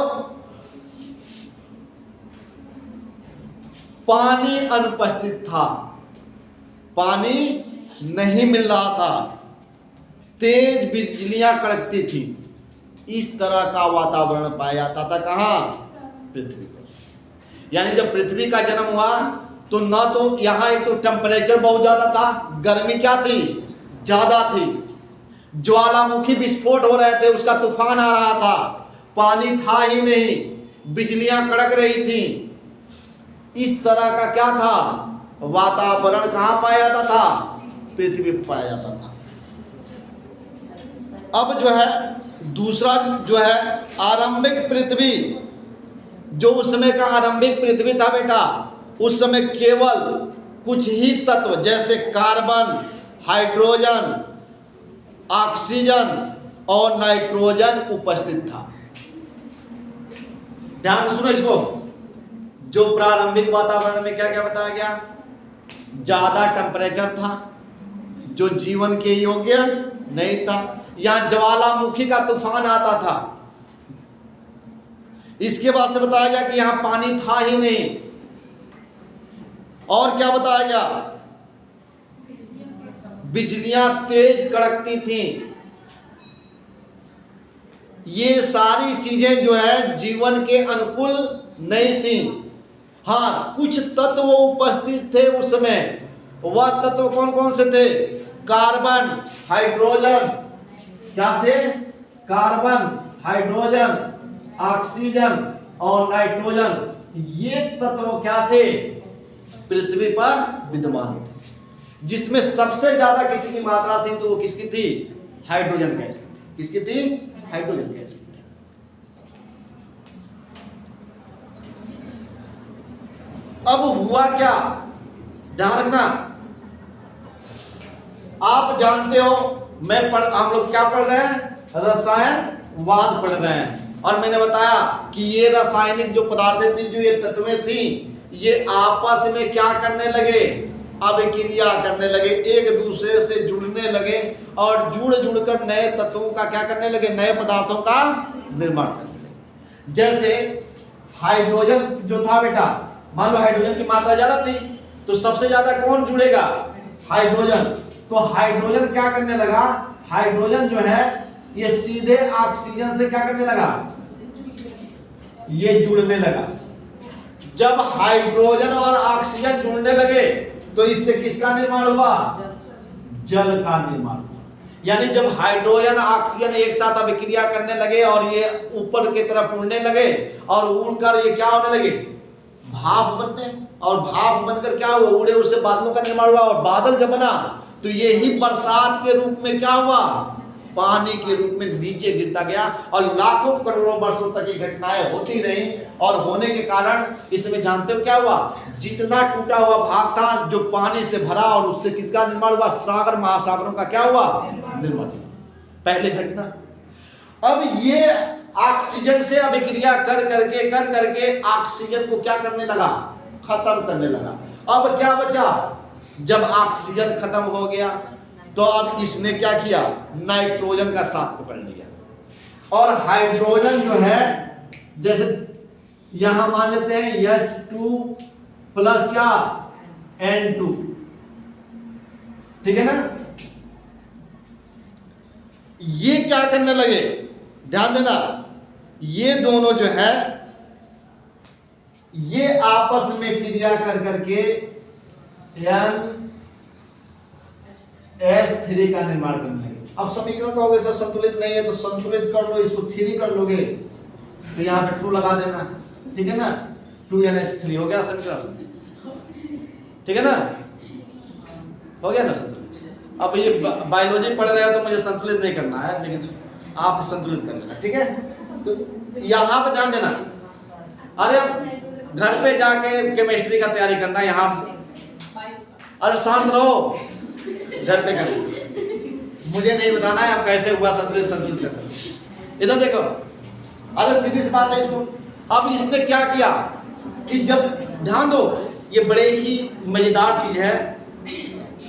पानी अनुपस्थित था, पानी नहीं मिल रहा था, तेज बिजलियां कड़कती थी। इस तरह का वातावरण पाया जाता था कहाँ? पृथ्वी पर। यानी जब पृथ्वी का जन्म हुआ तो ना तो यहाँ एक तो टेम्परेचर बहुत ज्यादा था, गर्मी क्या थी? ज्यादा थी, ज्वालामुखी विस्फोट हो रहे थे, उसका तूफान आ रहा था, पानी था ही नहीं, बिजलियां कड़क रही थी। इस तरह का क्या था? वातावरण कहाँ पाया जाता था? पृथ्वी पर पाया जाता था। अब जो है दूसरा जो है आरंभिक पृथ्वी, जो उस समय का आरंभिक पृथ्वी था बेटा, उस समय केवल कुछ ही तत्व जैसे कार्बन, हाइड्रोजन, ऑक्सीजन और नाइट्रोजन उपस्थित था। ध्यान से सुनो इसको। जो प्रारंभिक वातावरण में क्या क्या बताया गया? ज्यादा टेम्परेचर था, जो जीवन के योग्य नहीं था। यहां ज्वालामुखी का तूफान आता था। इसके बाद से बताया गया कि यहां पानी था ही नहीं। और क्या बताया गया? बिजलियां तेज कड़कती थी। ये सारी चीजें जो है जीवन के अनुकूल नहीं थी। हाँ, कुछ तत्व उपस्थित थे उस समय। वह तत्व कौन कौन से थे? कार्बन, हाइड्रोजन, क्या थे? कार्बन, हाइड्रोजन, ऑक्सीजन और नाइट्रोजन। ये तत्व क्या थे? पृथ्वी पर विद्यमान थे। जिसमें सबसे ज्यादा किसी की मात्रा थी तो वो किसकी थी? हाइड्रोजन गैस की थी। किसकी थी? हाइड्रोजन गैस की थी। अब हुआ क्या, ध्यान रखना। आप जानते हो हम लोग क्या पढ़ रहे हैं? रसायनवाद पढ़ रहे हैं। और मैंने बताया कि ये रासायनिक जो पदार्थें थी, जो ये तत्वें थी, ये आपस में क्या करने लगे? अभिक्रिया करने लगे, एक दूसरे से जुड़ने लगे और जुड़ कर नए तत्वों का क्या करने लगे? नए पदार्थों का निर्माण करने लगे। जैसे हाइड्रोजन जो था बेटा, मान लो हाइड्रोजन की मात्रा ज्यादा थी तो सबसे ज्यादा कौन जुड़ेगा? हाइड्रोजन। तो हाइड्रोजन क्या करने लगा? हाइड्रोजन जो है ये सीधे ऑक्सीजन से क्या करने लगा? ये जुड़ने लगा। जब हाइड्रोजन और ऑक्सीजन जुड़ने लगे तो इससे किसका निर्माण हुआ? जल का निर्माण हुआ। यानी जब हाइड्रोजन ऑक्सीजन एक साथ अभिक्रिया करने लगे और ये ऊपर की तरफ उड़ने लगे और उड़कर ये क्या होने लगे? भाप बनने, और भाप बनकर क्या हुआ? उड़े, उससे बादलों का निर्माण हुआ। और बादल जब बना तो ये ही बरसात के रूप में क्या हुआ? पानी के रूप में नीचे गिरता गया और लाखों करोड़ों वर्षों तक ये घटनाएं होती रही। और होने के कारण इसमें जानते हो क्या हुआ? जितना टूटा हुआ भाग था जो पानी से भरा, और उससे किसका निर्माण हुआ? सागर महासागरों का क्या हुआ? निर्माण। पहले घटना। अब ये ऑक्सीजन से अभिक्रिया कर करके ऑक्सीजन को क्या करने लगा? खत्म करने लगा। अब क्या बचा? जब ऑक्सीजन खत्म हो गया तो अब इसने क्या किया? नाइट्रोजन का साथ पकड़ लिया। और हाइड्रोजन जो है, जैसे यहां मान लेते हैं H2 प्लस क्या? N2, ठीक है ना? ये क्या करने लगे? ध्यान देना, ये दोनों जो है ये आपस में क्रिया कर करके NH3 का निर्माण करने लगे। अब समीकरण कहोगे सर संतुलित नहीं है, तो संतुलित कर लो, इसको 3 कर लोगे तो यहाँ पे 2 लगा देना, ठीक है ना? 2NH3 हो गया समीकरण, ठीक है ना? हो गया ना संतुलित। अब ये बायोलॉजी पढ़ रहे हो तो मुझे संतुलित नहीं करना है, लेकिन आप संतुलित कर लेना, ठीक है? तो यहाँ पे ध्यान देना। अरे घर पे जाके केमिस्ट्री का तैयारी करना, यहाँ अरे शांत रहो, घर पे करना, मुझे नहीं बताना है अब कैसे हुआ संतुलित करना। इधर देखो, अरे सीधी सी बात है इसको। अब इसने क्या किया कि जब, ध्यान दो, ये बड़े ही मजेदार चीज है।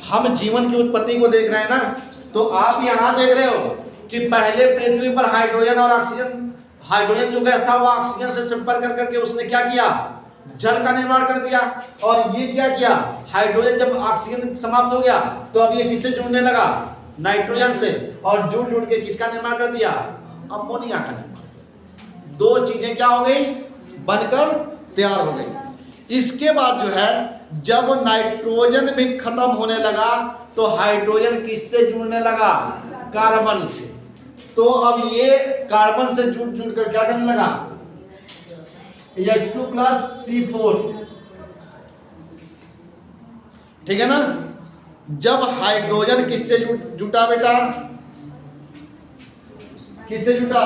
हम जीवन की उत्पत्ति को देख रहे हैं ना, तो आप यहाँ देख रहे हो कि पहले पृथ्वी पर हाइड्रोजन और ऑक्सीजन, हाइड्रोजन जो गैस था वो ऑक्सीजन से संपर्क करके उसने क्या किया? जल का निर्माण कर दिया। और ये क्या किया? हाइड्रोजन जब ऑक्सीजन समाप्त हो गया तो अब ये किससे जुड़ने लगा? नाइट्रोजन से। और जुड़ के किसका निर्माण कर दिया? अमोनिया का निर्माण। 2 चीजें क्या हो गई? बनकर तैयार हो गई। इसके बाद जो है, जब नाइट्रोजन भी खत्म होने लगा तो हाइड्रोजन किससे जुड़ने लगा? कार्बन से। तो अब ये कार्बन से जुड़ कर क्या करने लगा? H2 प्लस C4, ठीक है ना? जब हाइड्रोजन किससे जुटा बेटा? किससे जुटा?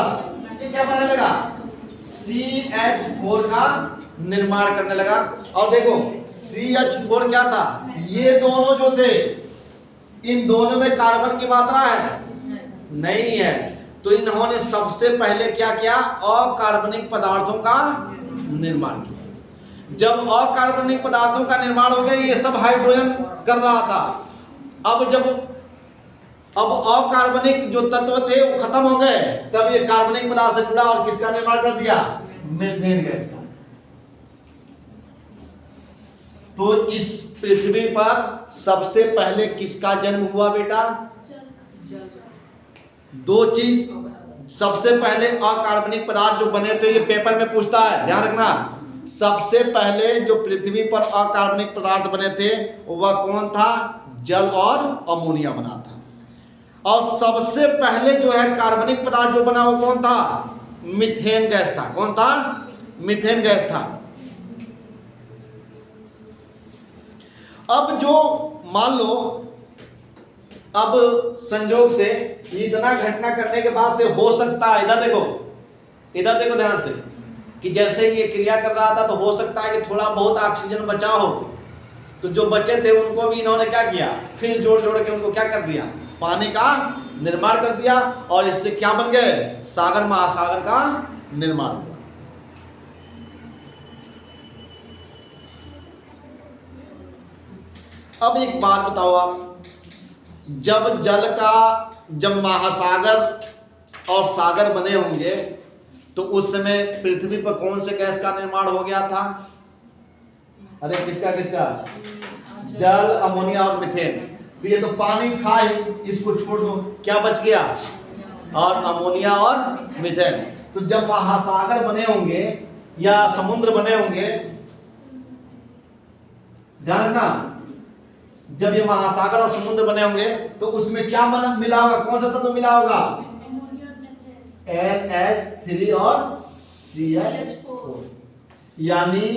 ये क्या बनने लगा? CH4 का निर्माण करने लगा। और देखो CH4 क्या था? ये दोनों जो थे, इन दोनों में कार्बन की मात्रा है? नहीं है। तो इन्होंने सबसे पहले क्या किया? अकार्बनिक पदार्थों का निर्माण किया। जब अकार्बनिक पदार्थों का निर्माण हो गया, ये सब हाइड्रोजन कर रहा था। अब जब अकार्बनिक जो तत्व थे वो खत्म हो गए, तब ये कार्बनिक पदार्थ से जुड़ा और किसका निर्माण कर दिया? मीथेन गैस का। तो इस पृथ्वी पर सबसे पहले किसका जन्म हुआ बेटा? 2 चीज। सबसे पहले अकार्बनिक पदार्थ जो बने थे, ये पेपर में पूछता है, ध्यान रखना। सबसे पहले जो पृथ्वी पर अकार्बनिक पदार्थ बने थे वह कौन था? जल और अमोनिया बना था। और सबसे पहले जो है कार्बनिक पदार्थ जो बना वो कौन था? मीथेन गैस था। कौन था? मीथेन गैस था। अब जो मान लो, अब संयोग से इतना घटना करने के बाद से हो सकता है, इधर देखो ध्यान से, कि जैसे ये क्रिया कर रहा था तो हो सकता है कि थोड़ा बहुत ऑक्सीजन बचा हो, तो जो बचे थे उनको भी इन्होंने क्या किया, फिर जोड़ जोड़ के उनको क्या कर दिया, पानी का निर्माण कर दिया, और इससे क्या बन गए, सागर महासागर का निर्माण हुआ। अब एक बात बताओ आप, जब महासागर और सागर बने होंगे तो उस समय पृथ्वी पर कौन से गैस का निर्माण हो गया था? अरे किसका, जल, अमोनिया और मीथेन। तो ये तो पानी था ही, इसको छोड़ दो, क्या बच गया, और अमोनिया और मीथेन। तो जब महासागर बने होंगे या समुद्र बने होंगे, ध्यान रखना, जब ये महासागर और समुद्र बने होंगे तो उसमें क्या मिला होगा, कौन सा तत्व मिला होगा, NH3 और CH4। यानी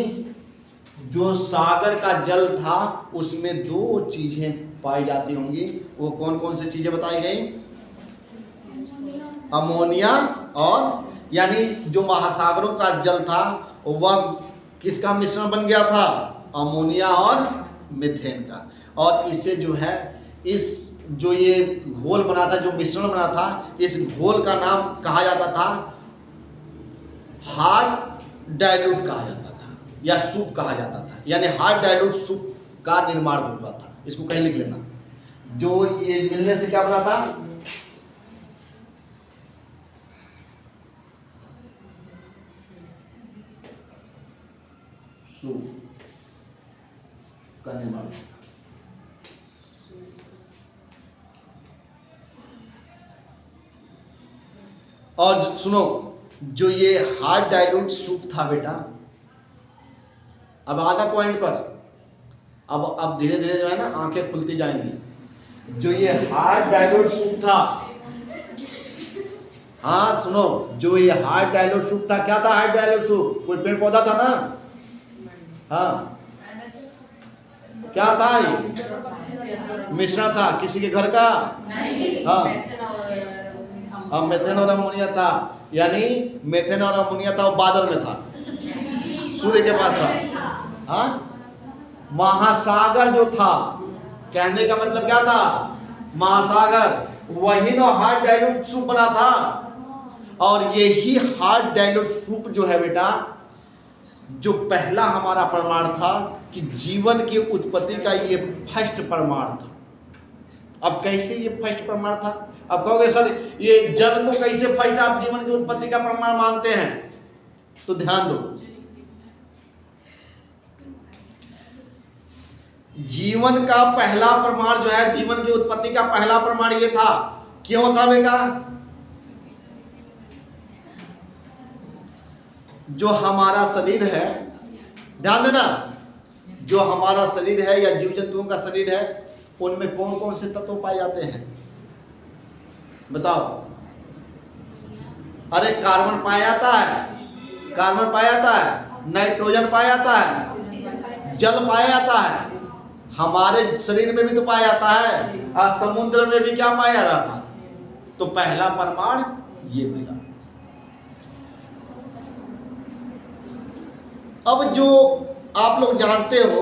जो सागर का जल था उसमें दो चीजें पाई जाती होंगी, वो कौन कौन सी चीजें बताई गई, अमोनिया और, यानी जो महासागरों का जल था वह किसका मिश्रण बन गया था, अमोनिया और मीथेन का। और इससे जो है, इस जो ये घोल बना था, जो मिश्रण बना था, इस घोल का नाम कहा जाता था हार्ड डाइल्यूट कहा जाता था, या सूप कहा जाता था। यानी हार्ड डाइल्यूट सूप का निर्माण हुआ था। इसको कहीं लिख लेना, जो ये मिलने से क्या बना था, सूप का निर्माण। और सुनो, जो ये हार्ड डाइल्यूट सूप था बेटा, अब आधा पॉइंट पर, अब धीरे धीरे जो है ना आंखें खुलती जाएंगी। जो ये हार्ड डाइल्यूट सूप था, हाँ सुनो, जो ये हार्ड डाइल्यूट सूप था, क्या था हार्ड डाइल्यूट सूप, कोई पेड़ पौधा था ना, हाँ क्या था, ये मिश्रण था किसी के घर का, हाँ, अब मेथेन और अमोनिया था। यानी मेथेन और अमोनिया था, वो बादल में था, सूर्य के पास था। हाँ, महासागर जो था, कहने का मतलब क्या था, महासागर, वही ना हार्ड डाइल्यूट सूप बना था। और यही हार्ड डाइल्यूट सूप जो है बेटा, जो पहला हमारा प्रमाण था कि जीवन की उत्पत्ति का ये फर्स्ट प्रमाण था। अब कैसे ये फर्स्ट प्रमाण था? अब कहोगे सर ये जल को कैसे फर्स्ट आप जीवन की उत्पत्ति का प्रमाण मानते हैं? तो ध्यान दो, जीवन का पहला प्रमाण जो है, जीवन की उत्पत्ति का पहला प्रमाण ये था। क्यों था बेटा? जो हमारा शरीर है, ध्यान देना, जो हमारा शरीर है या जीव जंतुओं का शरीर है, उनमें कौन कौन से तत्व पाए जाते हैं बताओ? अरे कार्बन पाया जाता है, कार्बन पाया जाता है, नाइट्रोजन पाया जाता है, जल पाया जाता है, हमारे शरीर में भी तो पाया जाता है, और समुद्र में भी क्या पाया जा रहा था। तो पहला प्रमाण ये मिला। अब जो आप लोग जानते हो,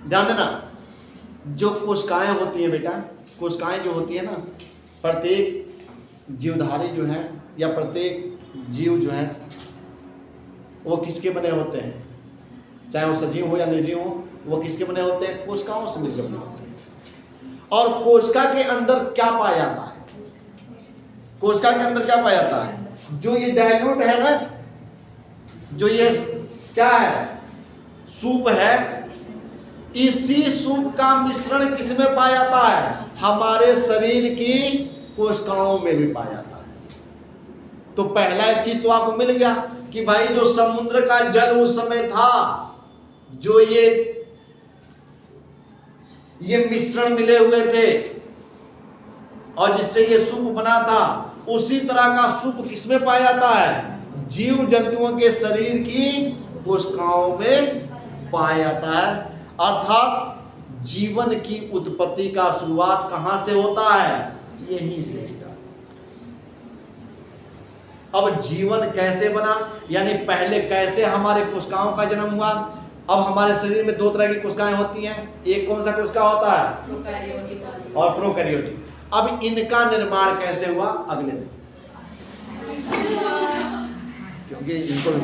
ध्यान देना, जो कोशिकाएं होती है बेटा, कोशिकाएं जो होती है ना, प्रत्येक जीवधारी जो है या प्रत्येक जीव जो है वो किसके बने होते हैं? चाहे वो सजीव हो या निर्जीव हो, वो किसके बने होते हैं? कोशिकाओं से मिलकर बने होते हैं। और कोशिका के अंदर क्या पाया जाता है? कोशिका के अंदर क्या पाया जाता है? जो ये डाइल्यूट है ना, जो ये क्या है, सूप है, इसी सूप का मिश्रण किसमें पाया जाता है? हमारे शरीर की कोशिकाओं में भी पाया जाता है। तो पहला एक चीज तो आपको मिल गया कि भाई जो समुद्र का जल उस समय था, जो ये मिश्रण मिले हुए थे और जिससे ये सूप बना था, उसी तरह का सूप किसमें पाया जाता है? जीव जंतुओं के शरीर की कोशिकाओं में पाया जाता है। अर्थात जीवन की उत्पत्ति का शुरुआत कहां से होता है? यहीं से। अब जीवन कैसे बना, यानी पहले कैसे हमारे कोशिकाओं का जन्म हुआ। अब हमारे शरीर में दो तरह की कोशिकाएं होती हैं, एक कौन सा कोशिका होता है? प्रोकैरियोटिक और प्रोकैरियोटिक। अब इनका निर्माण कैसे हुआ? अगले दिन, क्योंकि इनको भी